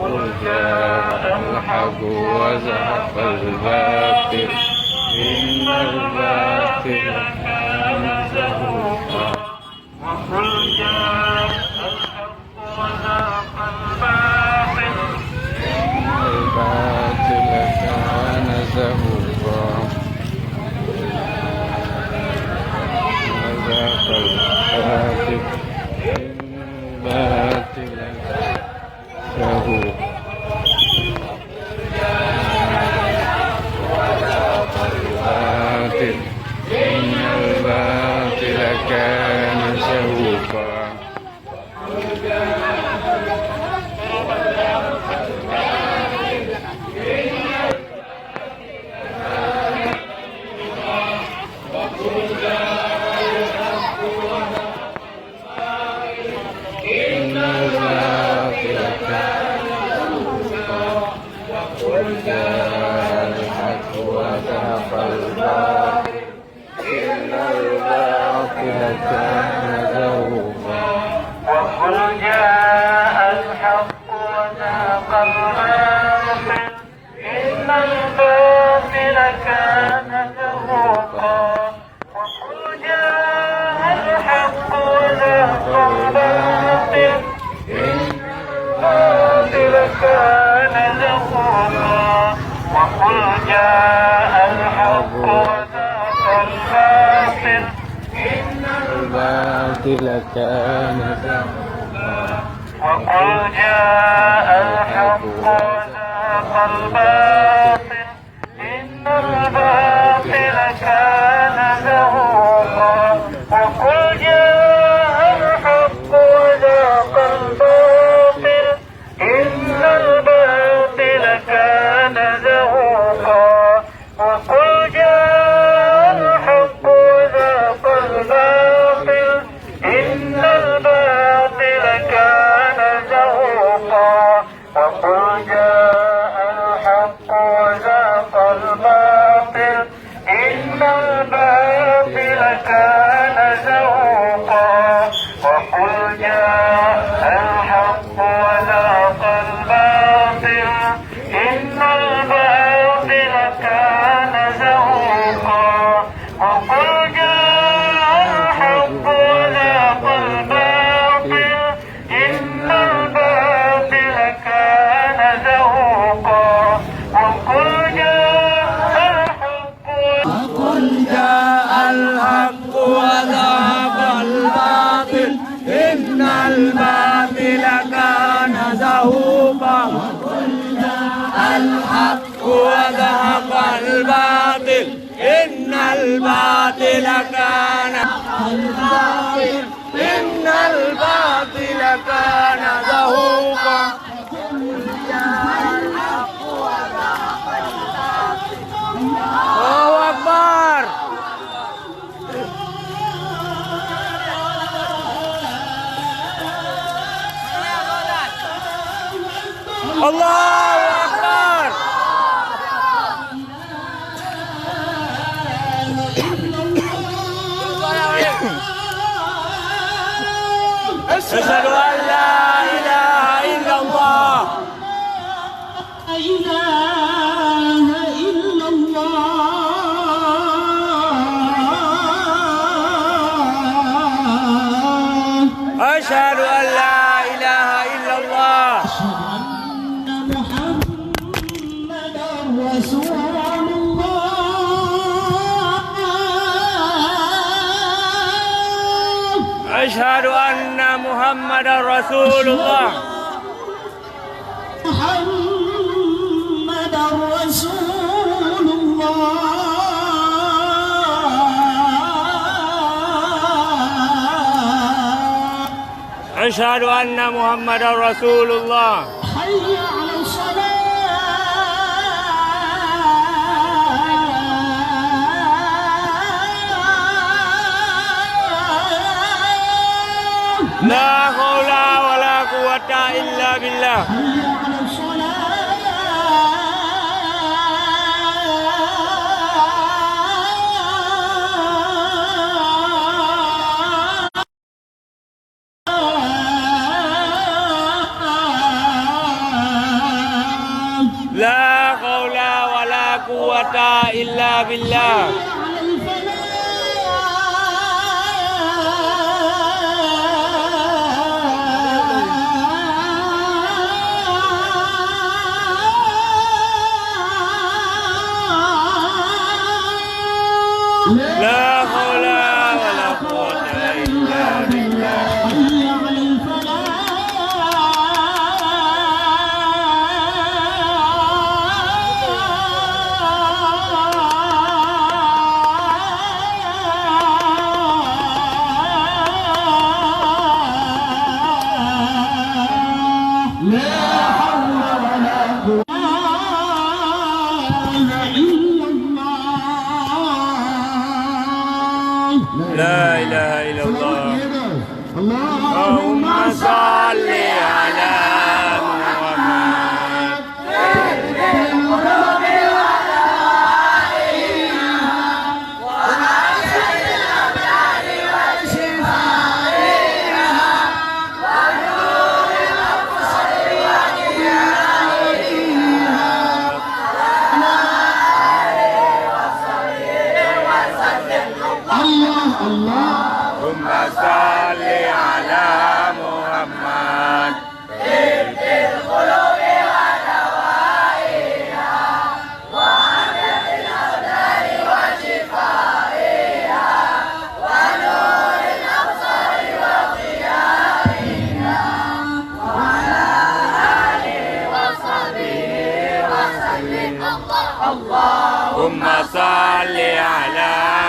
قل جاء الحق وزهق الباطل إن الباطل كان زهوقا وقل جاء الحق وزهق الباطل إن الباطل كان زهوقا وزهق الباطل باطل زهوقا إن الباطل كان زهوقا إن الباطل كان زهوقا وقل جاء الحق وزهق الباطل إن الباطل كان زهوقا وقل جاء الحق وزهق الباطل إن الباطل كان زهوقا وقل جاء الحق وزهق الباطل إن الباطل كان زهوقا وقل جاء الحق وزهق الباطل إن الباطل كان زهوقا وقل جاء الحق وزهق الباطل إن الباطل كان زهوقا وقل جاء الحق وزهق الباطل إن الباطل كان زهوقا وقل جاء الحق وزهق الباطل إن الباطل كان زهوقا وقل جاء الحق وزهق الباطل إن الباطل كان زهوقا وقل جاء الحق وزهق الباطل إن الباطل كان زهوقا وقل جاء الحق وزهق الباطل إن الباطل كان زهوقا وقل جاء الحق وقل جاء الحق وزهق الباطل إن الباطل كان زهوقا وقل جاء الحق وزهق الباطل إن الباطل كان الباطل إن الباطل كان زهوقا الله أكبر الله أكبر أشهد أن لا إله إلا الله لا إله إلا الله أشهد أن لا إله إلا الله أن محمدا رسول الله أشهد أن محمدا رسول الله محمدا رسول الله أشهد أن محمدا رسول الله حي على الصلاة لا حول ولا قوة إلا بالله حي على الصلاة قوة إلا بالله. لا حول ولا قوة إلا بالله. حي على الفلاح. لا حول ولا قوة إلا الله. لا إله إلا الله. اللهم اللهم صل على محمد. الله الله. اللهم صل على محمد. اللهم صل على